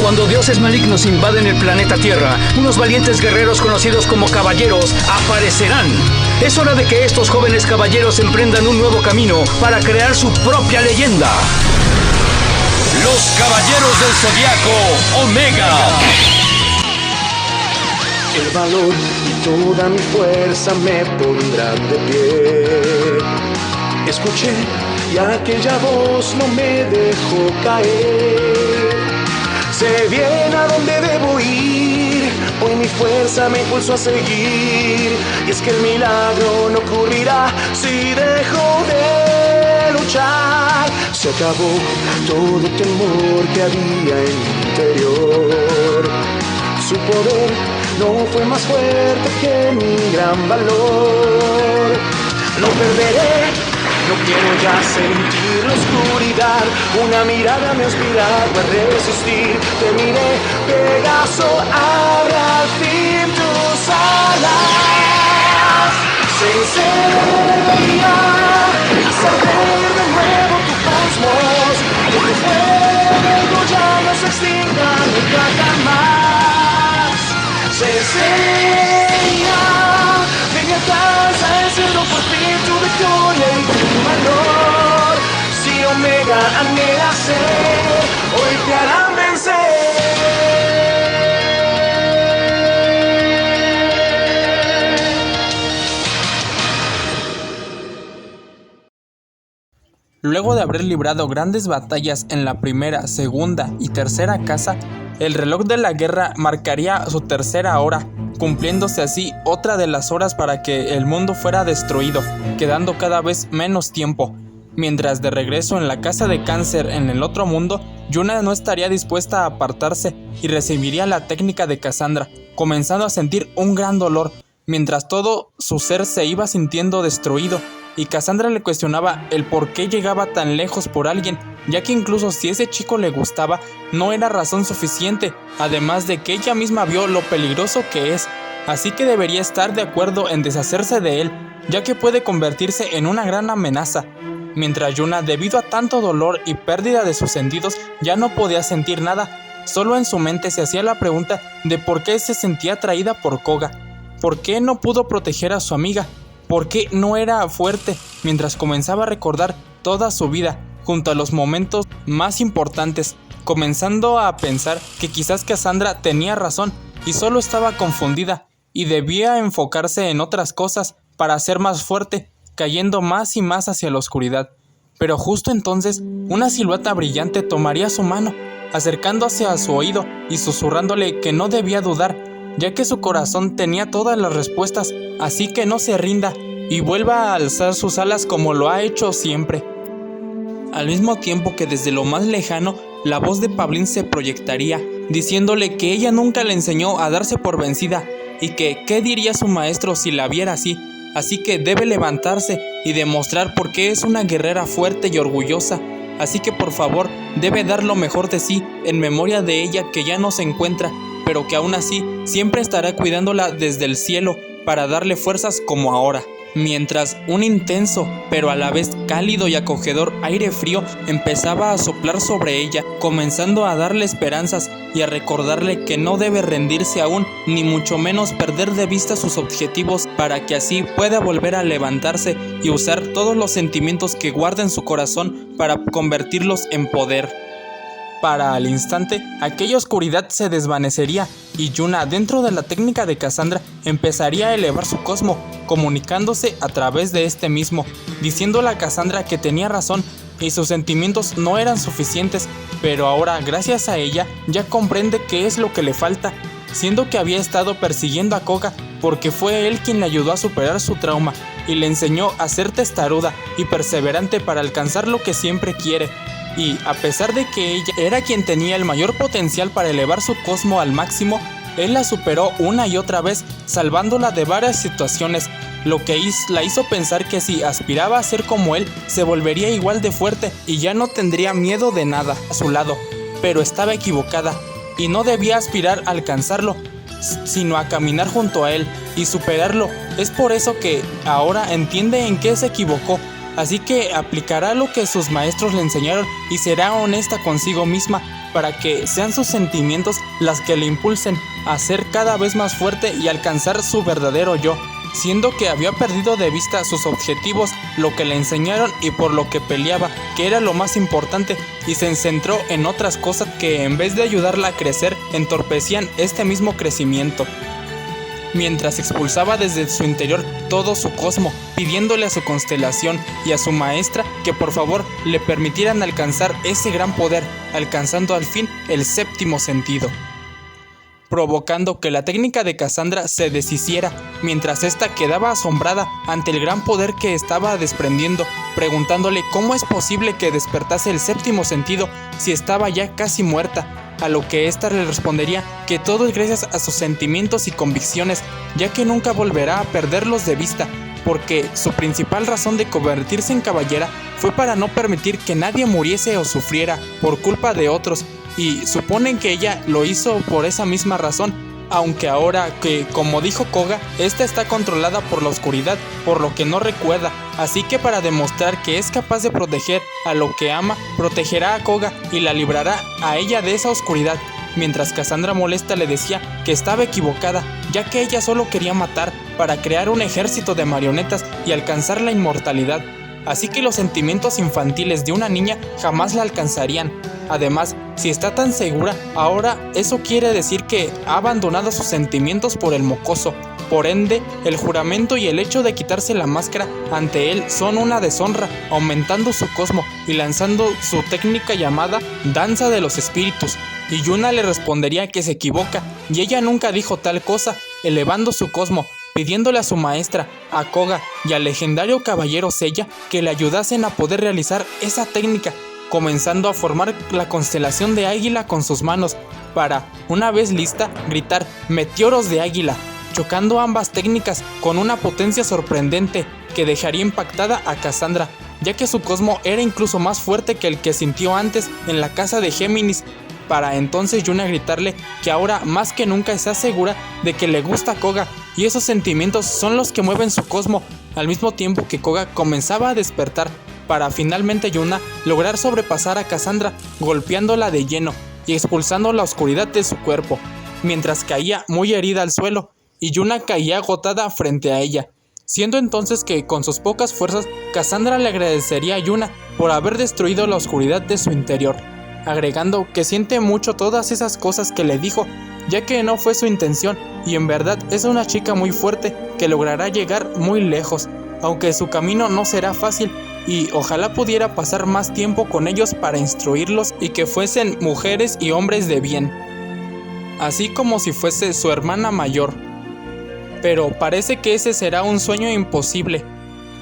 Cuando dioses malignos invaden el planeta Tierra, unos valientes guerreros conocidos como caballeros aparecerán. Es hora de que estos jóvenes caballeros emprendan un nuevo camino para crear su propia leyenda. Los Caballeros del Zodiaco Omega. El valor y toda mi fuerza me pondrán de pie. Escuché y aquella voz no me dejó caer. Sé bien a dónde debo ir, hoy mi fuerza me impulsó a seguir. Y es que el milagro no ocurrirá si dejo de luchar. Se acabó todo temor que había en mi interior. Su poder no fue más fuerte que mi gran valor. No perderé, no quiero ya sentir la oscuridad. Una mirada me ha inspirado a resistir. Te miré, Pegaso, abre al fin tus alas. Se encenderá hasta ver de nuevo tu cosmos. Que tu fuego ya no se extinga nunca jamás. Se enseña, ven y alcanza el cielo por fin tu victoria y tu valor. Si Omega anhela ser, hoy te harán vencer. Luego de haber librado grandes batallas en la primera, segunda y tercera casa, el reloj de la guerra marcaría su tercera hora, cumpliéndose así otra de las horas para que el mundo fuera destruido, quedando cada vez menos tiempo. Mientras de regreso en la casa de Cáncer en el otro mundo, Yuna no estaría dispuesta a apartarse y recibiría la técnica de Cassandra, comenzando a sentir un gran dolor, mientras todo su ser se iba sintiendo destruido. Y Cassandra le cuestionaba el por qué llegaba tan lejos por alguien, ya que incluso si ese chico le gustaba, no era razón suficiente, además de que ella misma vio lo peligroso que es, así que debería estar de acuerdo en deshacerse de él, ya que puede convertirse en una gran amenaza. Mientras Yuna, debido a tanto dolor y pérdida de sus sentidos, ya no podía sentir nada, solo en su mente se hacía la pregunta de por qué se sentía atraída por Koga, por qué no pudo proteger a su amiga, por qué no era fuerte, mientras comenzaba a recordar toda su vida, junto a los momentos más importantes, comenzando a pensar que quizás Cassandra tenía razón y solo estaba confundida, y debía enfocarse en otras cosas para ser más fuerte, cayendo más y más hacia la oscuridad. Pero justo entonces, una silueta brillante tomaría su mano, acercándose a su oído y susurrándole que no debía dudar, ya que su corazón tenía todas las respuestas, así que no se rinda y vuelva a alzar sus alas como lo ha hecho siempre. Al mismo tiempo que desde lo más lejano, la voz de Pablín se proyectaría, diciéndole que ella nunca le enseñó a darse por vencida y que qué diría su maestro si la viera así que debe levantarse y demostrar por qué es una guerrera fuerte y orgullosa, así que por favor debe dar lo mejor de sí en memoria de ella que ya no se encuentra, pero que aún así siempre estará cuidándola desde el cielo para darle fuerzas como ahora. Mientras un intenso, pero a la vez cálido y acogedor aire frío empezaba a soplar sobre ella, comenzando a darle esperanzas y a recordarle que no debe rendirse aún, ni mucho menos perder de vista sus objetivos, para que así pueda volver a levantarse y usar todos los sentimientos que guarda en su corazón para convertirlos en poder. Para al instante, aquella oscuridad se desvanecería y Yuna, dentro de la técnica de Cassandra, empezaría a elevar su cosmo, comunicándose a través de este mismo, diciéndole a Cassandra que tenía razón y sus sentimientos no eran suficientes, pero ahora, gracias a ella, ya comprende qué es lo que le falta, siendo que había estado persiguiendo a Koga porque fue él quien le ayudó a superar su trauma y le enseñó a ser testaruda y perseverante para alcanzar lo que siempre quiere. Y a pesar de que ella era quien tenía el mayor potencial para elevar su cosmo al máximo, él la superó una y otra vez, salvándola de varias situaciones, lo que la hizo pensar que si aspiraba a ser como él, se volvería igual de fuerte y ya no tendría miedo de nada a su lado. Pero estaba equivocada, y no debía aspirar a alcanzarlo, sino a caminar junto a él y superarlo. Es por eso que ahora entiende en qué se equivocó, así que aplicará lo que sus maestros le enseñaron y será honesta consigo misma, para que sean sus sentimientos las que le impulsen a ser cada vez más fuerte y alcanzar su verdadero yo, siendo que había perdido de vista sus objetivos, lo que le enseñaron y por lo que peleaba, que era lo más importante, y se centró en otras cosas que en vez de ayudarla a crecer, entorpecían este mismo crecimiento. Mientras expulsaba desde su interior todo su cosmo, pidiéndole a su constelación y a su maestra que por favor le permitieran alcanzar ese gran poder, alcanzando al fin el séptimo sentido, provocando que la técnica de Cassandra se deshiciera, mientras ésta quedaba asombrada ante el gran poder que estaba desprendiendo, preguntándole cómo es posible que despertase el séptimo sentido si estaba ya casi muerta, a lo que ésta le respondería que todo es gracias a sus sentimientos y convicciones, ya que nunca volverá a perderlos de vista, porque su principal razón de convertirse en caballera fue para no permitir que nadie muriese o sufriera por culpa de otros, y suponen que ella lo hizo por esa misma razón, aunque ahora que, como dijo Koga, esta está controlada por la oscuridad, por lo que no recuerda, así que para demostrar que es capaz de proteger a lo que ama, protegerá a Koga y la librará a ella de esa oscuridad, mientras Cassandra molesta le decía que estaba equivocada, ya que ella solo quería matar para crear un ejército de marionetas y alcanzar la inmortalidad, así que los sentimientos infantiles de una niña jamás la alcanzarían. Además, si está tan segura, ahora eso quiere decir que ha abandonado sus sentimientos por el mocoso. Por ende, el juramento y el hecho de quitarse la máscara ante él son una deshonra, aumentando su cosmo y lanzando su técnica llamada Danza de los Espíritus. Y Yuna le respondería que se equivoca, y ella nunca dijo tal cosa, elevando su cosmo, pidiéndole a su maestra, a Koga y al legendario caballero Seiya que le ayudasen a poder realizar esa técnica, comenzando a formar la constelación de águila con sus manos, para, una vez lista, gritar meteoros de águila, chocando ambas técnicas con una potencia sorprendente que dejaría impactada a Cassandra, ya que su cosmo era incluso más fuerte que el que sintió antes en la casa de Géminis. Para entonces Yuna gritarle que ahora más que nunca está segura de que le gusta Koga, y esos sentimientos son los que mueven su cosmo, al mismo tiempo que Koga comenzaba a despertar, para finalmente Yuna lograr sobrepasar a Cassandra, golpeándola de lleno y expulsando la oscuridad de su cuerpo, mientras caía muy herida al suelo, y Yuna caía agotada frente a ella, siendo entonces que con sus pocas fuerzas Cassandra le agradecería a Yuna por haber destruido la oscuridad de su interior, agregando que siente mucho todas esas cosas que le dijo, ya que no fue su intención y en verdad es una chica muy fuerte que logrará llegar muy lejos, aunque su camino no será fácil, y ojalá pudiera pasar más tiempo con ellos para instruirlos y que fuesen mujeres y hombres de bien, así como si fuese su hermana mayor. Pero parece que ese será un sueño imposible,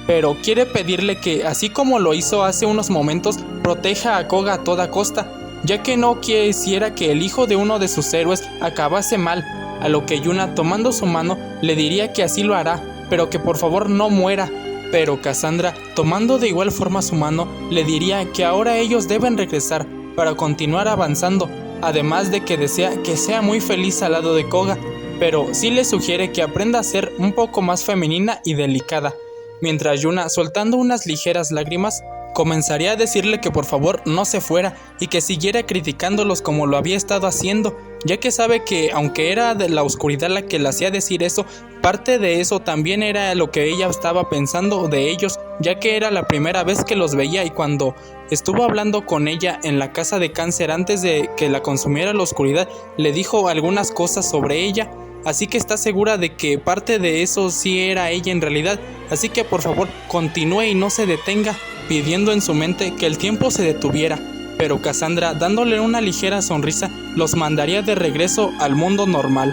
pero quiere pedirle que, así como lo hizo hace unos momentos, proteja a Koga a toda costa, ya que no quisiera que el hijo de uno de sus héroes acabase mal, a lo que Yuna, tomando su mano, le diría que así lo hará, pero que por favor no muera. Pero Cassandra, tomando de igual forma su mano, le diría que ahora ellos deben regresar para continuar avanzando, además de que desea que sea muy feliz al lado de Koga, pero sí le sugiere que aprenda a ser un poco más femenina y delicada, mientras Yuna, soltando unas ligeras lágrimas, comenzaría a decirle que por favor no se fuera y que siguiera criticándolos como lo había estado haciendo, ya que sabe que aunque era de la oscuridad la que le hacía decir eso, parte de eso también era lo que ella estaba pensando de ellos, ya que era la primera vez que los veía, y cuando estuvo hablando con ella en la casa de Cáncer antes de que la consumiera la oscuridad, le dijo algunas cosas sobre ella, así que está segura de que parte de eso sí era ella en realidad, así que por favor continúe y no se detenga, pidiendo en su mente que el tiempo se detuviera, pero Cassandra, dándole una ligera sonrisa, los mandaría de regreso al mundo normal,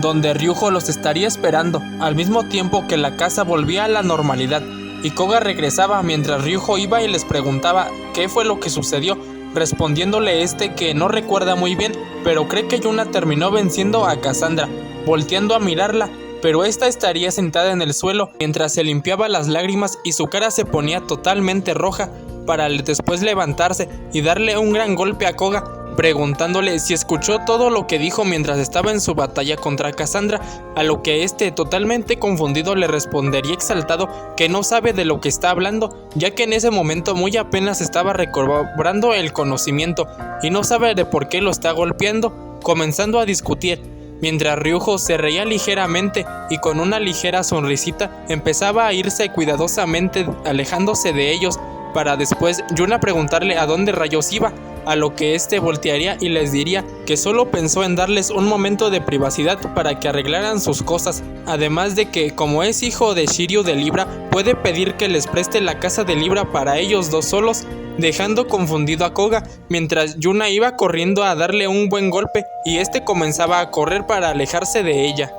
donde Ryujo los estaría esperando, al mismo tiempo que la casa volvía a la normalidad, y Koga regresaba mientras Ryujo iba y les preguntaba qué fue lo que sucedió, respondiéndole que no recuerda muy bien, pero cree que Yuna terminó venciendo a Cassandra, volteando a mirarla, pero esta estaría sentada en el suelo mientras se limpiaba las lágrimas y su cara se ponía totalmente roja, para después levantarse y darle un gran golpe a Koga, preguntándole si escuchó todo lo que dijo mientras estaba en su batalla contra Cassandra, a lo que este, totalmente confundido, le respondería exaltado que no sabe de lo que está hablando, ya que en ese momento muy apenas estaba recobrando el conocimiento y no sabe de por qué lo está golpeando, comenzando a discutir, mientras Ryujo se reía ligeramente y con una ligera sonrisita empezaba a irse cuidadosamente alejándose de ellos, para después Yuna preguntarle a dónde rayos iba, a lo que este voltearía y les diría que solo pensó en darles un momento de privacidad para que arreglaran sus cosas, además de que como es hijo de Shiryu de Libra, puede pedir que les preste la casa de Libra para ellos dos solos, dejando confundido a Koga, mientras Yuna iba corriendo a darle un buen golpe y este comenzaba a correr para alejarse de ella.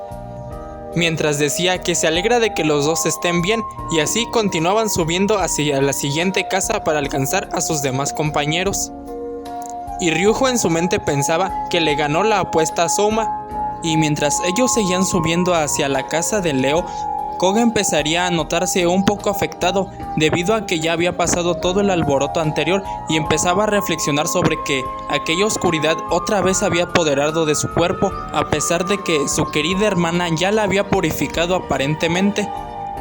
Mientras decía que se alegra de que los dos estén bien, y así continuaban subiendo hacia la siguiente casa para alcanzar a sus demás compañeros. Y Ryujo en su mente pensaba que le ganó la apuesta a Souma, y mientras ellos seguían subiendo hacia la casa de Leo, Koga empezaría a notarse un poco afectado debido a que ya había pasado todo el alboroto anterior y empezaba a reflexionar sobre que aquella oscuridad otra vez había apoderado de su cuerpo, a pesar de que su querida hermana ya la había purificado aparentemente.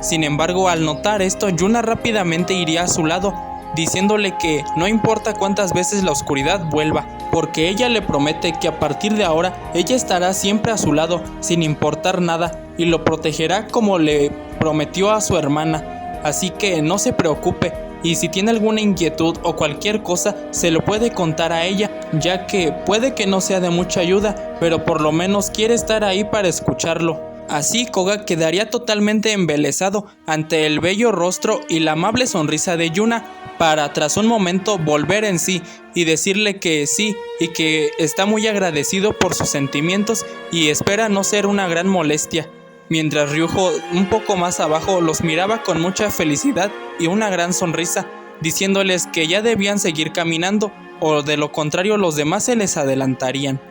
Sin embargo, al notar esto, Yuna rápidamente iría a su lado, diciéndole que no importa cuántas veces la oscuridad vuelva, porque ella le promete que a partir de ahora ella estará siempre a su lado, sin importar nada, y lo protegerá como le prometió a su hermana. Así que no se preocupe, y si tiene alguna inquietud o cualquier cosa, se lo puede contar a ella, ya que puede que no sea de mucha ayuda, pero por lo menos quiere estar ahí para escucharlo. Así Koga quedaría totalmente embelesado ante el bello rostro y la amable sonrisa de Yuna, para tras un momento volver en sí y decirle que sí y que está muy agradecido por sus sentimientos y espera no ser una gran molestia, mientras Ryujo un poco más abajo los miraba con mucha felicidad y una gran sonrisa, diciéndoles que ya debían seguir caminando o de lo contrario los demás se les adelantarían.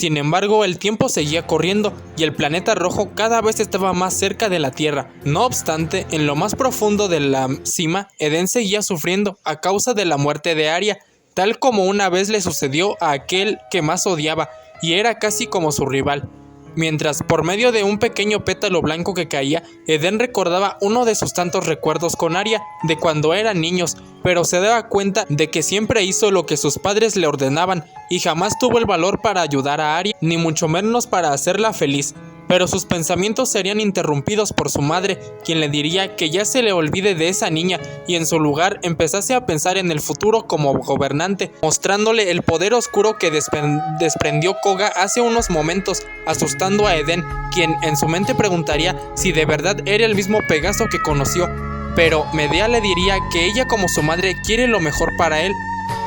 Sin embargo, el tiempo seguía corriendo y el planeta rojo cada vez estaba más cerca de la Tierra. No obstante, en lo más profundo de la cima, Eden seguía sufriendo a causa de la muerte de Arya, tal como una vez le sucedió a aquel que más odiaba y era casi como su rival. Mientras, por medio de un pequeño pétalo blanco que caía, Eden recordaba uno de sus tantos recuerdos con Arya de cuando eran niños, pero se daba cuenta de que siempre hizo lo que sus padres le ordenaban y jamás tuvo el valor para ayudar a Arya, ni mucho menos para hacerla feliz. Pero sus pensamientos serían interrumpidos por su madre, quien le diría que ya se le olvide de esa niña y en su lugar empezase a pensar en el futuro como gobernante, mostrándole el poder oscuro que desprendió Koga hace unos momentos, asustando a Eden, quien en su mente preguntaría si de verdad era el mismo Pegaso que conoció, pero Medea le diría que ella como su madre quiere lo mejor para él,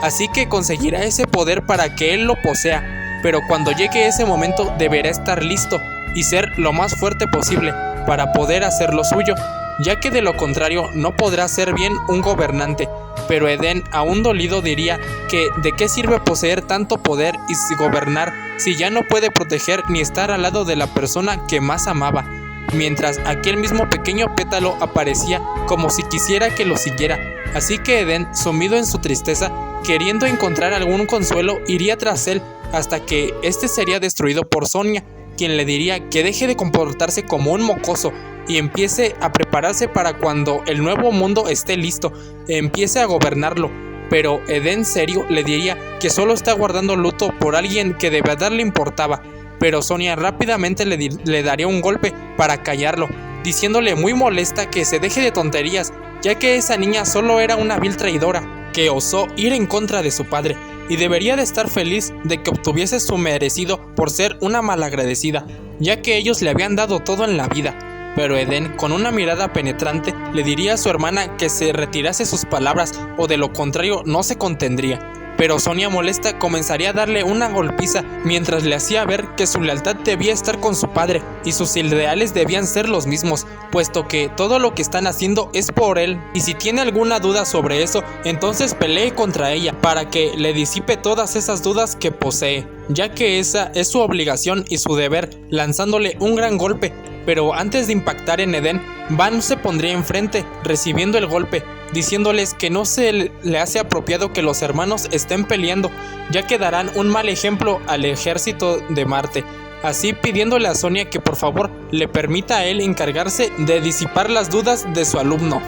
así que conseguirá ese poder para que él lo posea, pero cuando llegue ese momento deberá estar listo y ser lo más fuerte posible para poder hacer lo suyo, ya que de lo contrario no podrá ser bien un gobernante. Pero Eden, aún dolido, diría que de qué sirve poseer tanto poder y gobernar si ya no puede proteger ni estar al lado de la persona que más amaba, mientras aquel mismo pequeño pétalo aparecía como si quisiera que lo siguiera. Así que Eden, sumido en su tristeza, queriendo encontrar algún consuelo, iría tras él hasta que este sería destruido por Sonia, quien le diría que deje de comportarse como un mocoso y empiece a prepararse para cuando el nuevo mundo esté listo, empiece a gobernarlo. Pero Eden serio le diría que solo está guardando luto por alguien que de verdad le importaba, pero Sonia rápidamente le daría un golpe para callarlo, diciéndole muy molesta que se deje de tonterías, ya que esa niña solo era una vil traidora que osó ir en contra de su padre y debería de estar feliz de que obtuviese su merecido por ser una malagradecida, ya que ellos le habían dado todo en la vida. Pero Eden, con una mirada penetrante, le diría a su hermana que se retirase sus palabras o de lo contrario no se contendría. Pero Sonia, molesta, comenzaría a darle una golpiza mientras le hacía ver que su lealtad debía estar con su padre y sus ideales debían ser los mismos, puesto que todo lo que están haciendo es por él, y si tiene alguna duda sobre eso, entonces pelee contra ella para que le disipe todas esas dudas que posee, ya que esa es su obligación y su deber, lanzándole un gran golpe. Pero antes de impactar en Eden, Van se pondría enfrente, recibiendo el golpe, diciéndoles que no se le hace apropiado que los hermanos estén peleando, ya que darán un mal ejemplo al ejército de Marte. Así pidiéndole a Sonia que por favor le permita a él encargarse de disipar las dudas de su alumno,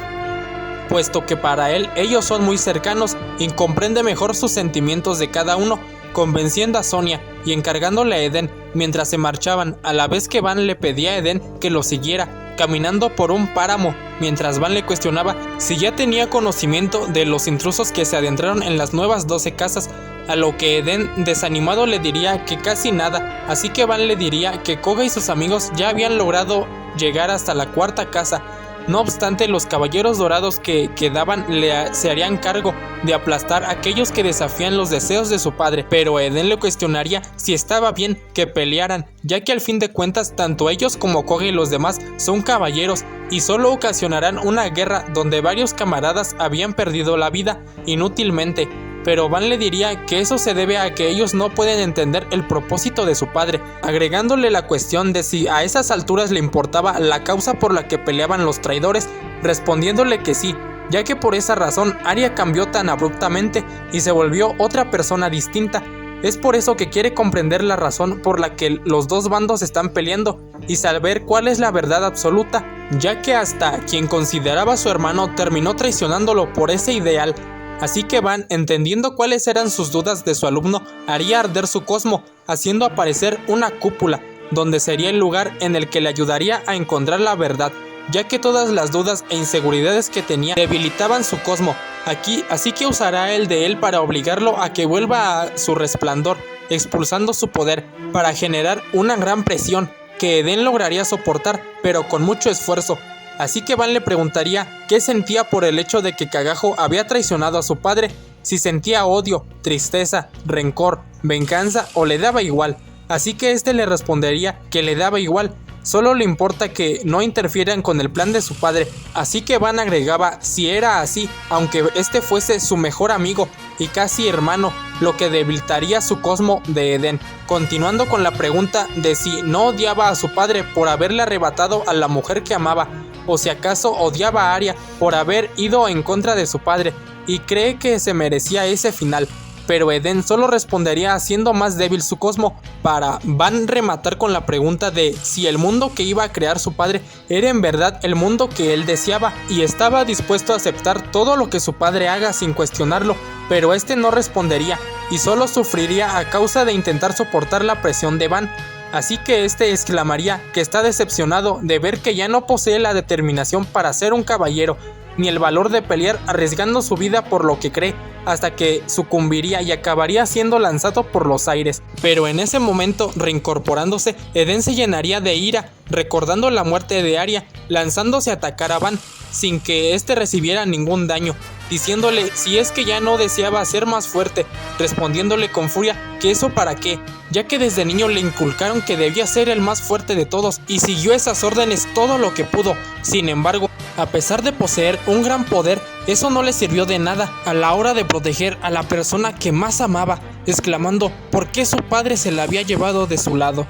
puesto que para él ellos son muy cercanos y comprende mejor sus sentimientos de cada uno, convenciendo a Sonia y encargándole a Eden mientras se marchaban, a la vez que Van le pedía a Eden que lo siguiera, caminando por un páramo, mientras Van le cuestionaba si ya tenía conocimiento de los intrusos que se adentraron en las nuevas 12 casas, a lo que Eden desanimado le diría que casi nada, así que Van le diría que Koga y sus amigos ya habían logrado llegar hasta la cuarta casa. No obstante, los caballeros dorados que quedaban se harían cargo de aplastar a aquellos que desafían los deseos de su padre, pero Eden le cuestionaría si estaba bien que pelearan, ya que al fin de cuentas tanto ellos como Koga y los demás son caballeros y solo ocasionarán una guerra donde varios camaradas habían perdido la vida inútilmente. Pero Van le diría que eso se debe a que ellos no pueden entender el propósito de su padre, agregándole la cuestión de si a esas alturas le importaba la causa por la que peleaban los traidores, respondiéndole que sí, ya que por esa razón Arya cambió tan abruptamente y se volvió otra persona distinta. Es por eso que quiere comprender la razón por la que los dos bandos están peleando y saber cuál es la verdad absoluta, ya que hasta quien consideraba su hermano terminó traicionándolo por ese ideal. Así que Van, entendiendo cuáles eran sus dudas de su alumno, haría arder su cosmo, haciendo aparecer una cúpula, donde sería el lugar en el que le ayudaría a encontrar la verdad, ya que todas las dudas e inseguridades que tenía debilitaban su cosmo. Así que usará el de él para obligarlo a que vuelva a su resplandor, expulsando su poder, para generar una gran presión que Eden lograría soportar, pero con mucho esfuerzo. Así que Van le preguntaría qué sentía por el hecho de que Cagajo había traicionado a su padre, si sentía odio, tristeza, rencor, venganza o le daba igual. Así que este le respondería que le daba igual, solo le importa que no interfieran con el plan de su padre. Así que Van agregaba si era así, aunque este fuese su mejor amigo y casi hermano, lo que debilitaría su cosmo de Eden, continuando con la pregunta de si no odiaba a su padre por haberle arrebatado a la mujer que amaba, o si acaso odiaba a Arya por haber ido en contra de su padre y cree que se merecía ese final. Pero Eden solo respondería haciendo más débil su cosmo, para Van rematar con la pregunta de si el mundo que iba a crear su padre era en verdad el mundo que él deseaba y estaba dispuesto a aceptar todo lo que su padre haga sin cuestionarlo, pero este no respondería y solo sufriría a causa de intentar soportar la presión de Van. Así que este exclamaría que está decepcionado de ver que ya no posee la determinación para ser un caballero, ni el valor de pelear arriesgando su vida por lo que cree, hasta que sucumbiría y acabaría siendo lanzado por los aires. Pero en ese momento, reincorporándose, Eden se llenaría de ira, recordando la muerte de Arya, lanzándose a atacar a Van, sin que éste recibiera ningún daño, diciéndole si es que ya no deseaba ser más fuerte, respondiéndole con furia que eso para qué, ya que desde niño le inculcaron que debía ser el más fuerte de todos y siguió esas órdenes todo lo que pudo. Sin embargo, a pesar de poseer un gran poder, eso no le sirvió de nada a la hora de proteger a la persona que más amaba, exclamando por qué su padre se la había llevado de su lado.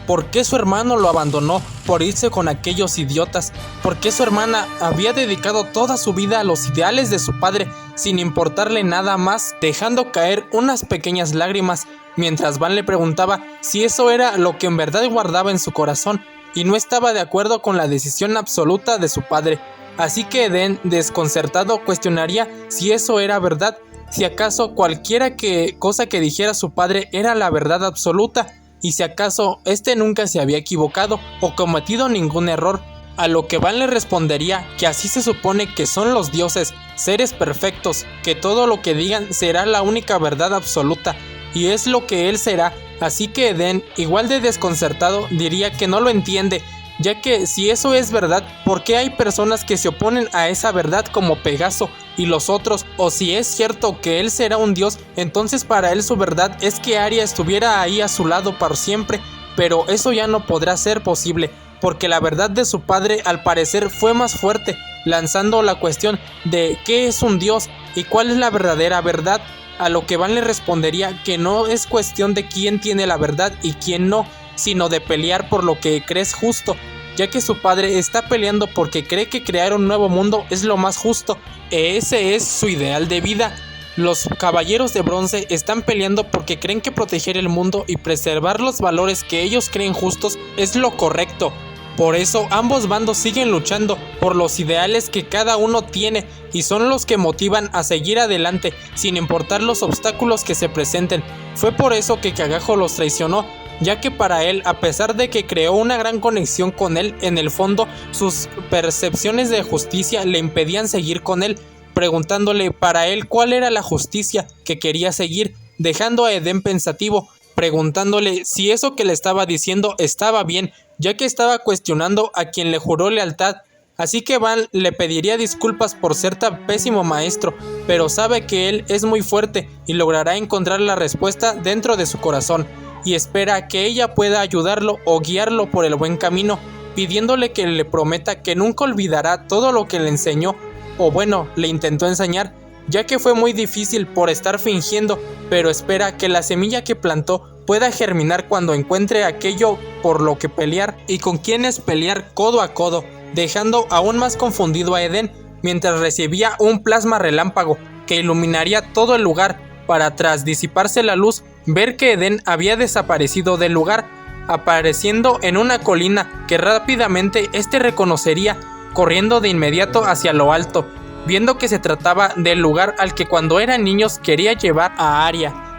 ¿Por qué su hermano lo abandonó por irse con aquellos idiotas? ¿Por qué su hermana había dedicado toda su vida a los ideales de su padre sin importarle nada más, dejando caer unas pequeñas lágrimas mientras Van le preguntaba si eso era lo que en verdad guardaba en su corazón y no estaba de acuerdo con la decisión absoluta de su padre? Así que Eden, desconcertado, cuestionaría si eso era verdad, si acaso cualquiera cosa que dijera su padre era la verdad absoluta, y si acaso este nunca se había equivocado o cometido ningún error, a lo que Van le respondería que así se supone que son los dioses, seres perfectos, que todo lo que digan será la única verdad absoluta, y es lo que él será. Así que Eden, igual de desconcertado, diría que no lo entiende, ya que si eso es verdad, ¿por qué hay personas que se oponen a esa verdad como Pegaso y los otros? O si es cierto que él será un dios, entonces para él su verdad es que Arya estuviera ahí a su lado para siempre, pero eso ya no podrá ser posible, porque la verdad de su padre al parecer fue más fuerte, lanzando la cuestión de qué es un dios y cuál es la verdadera verdad, a lo que Van le respondería que no es cuestión de quién tiene la verdad y quién no, sino de pelear por lo que crees justo, ya que su padre está peleando porque cree que crear un nuevo mundo es lo más justo, e ese es su ideal de vida. Los caballeros de bronce están peleando porque creen que proteger el mundo y preservar los valores que ellos creen justos es lo correcto. Por eso ambos bandos siguen luchando por los ideales que cada uno tiene y son los que motivan a seguir adelante sin importar los obstáculos que se presenten. Fue por eso que Cagajo los traicionó, ya que para él, a pesar de que creó una gran conexión con él, en el fondo sus percepciones de justicia le impedían seguir con él, preguntándole para él cuál era la justicia que quería seguir, dejando a Eden pensativo, preguntándole si eso que le estaba diciendo estaba bien, ya que estaba cuestionando a quien le juró lealtad. Así que Van le pediría disculpas por ser tan pésimo maestro, pero sabe que él es muy fuerte y logrará encontrar la respuesta dentro de su corazón, y espera que ella pueda ayudarlo o guiarlo por el buen camino, pidiéndole que le prometa que nunca olvidará todo lo que le enseñó, o bueno, le intentó enseñar, ya que fue muy difícil por estar fingiendo, pero espera que la semilla que plantó pueda germinar cuando encuentre aquello por lo que pelear y con quienes pelear codo a codo, dejando aún más confundido a Eden mientras recibía un plasma relámpago que iluminaría todo el lugar para, tras disiparse la luz, ver que Eden había desaparecido del lugar, apareciendo en una colina que rápidamente reconocería, corriendo de inmediato hacia lo alto, viendo que se trataba del lugar al que cuando eran niños quería llevar a Arya.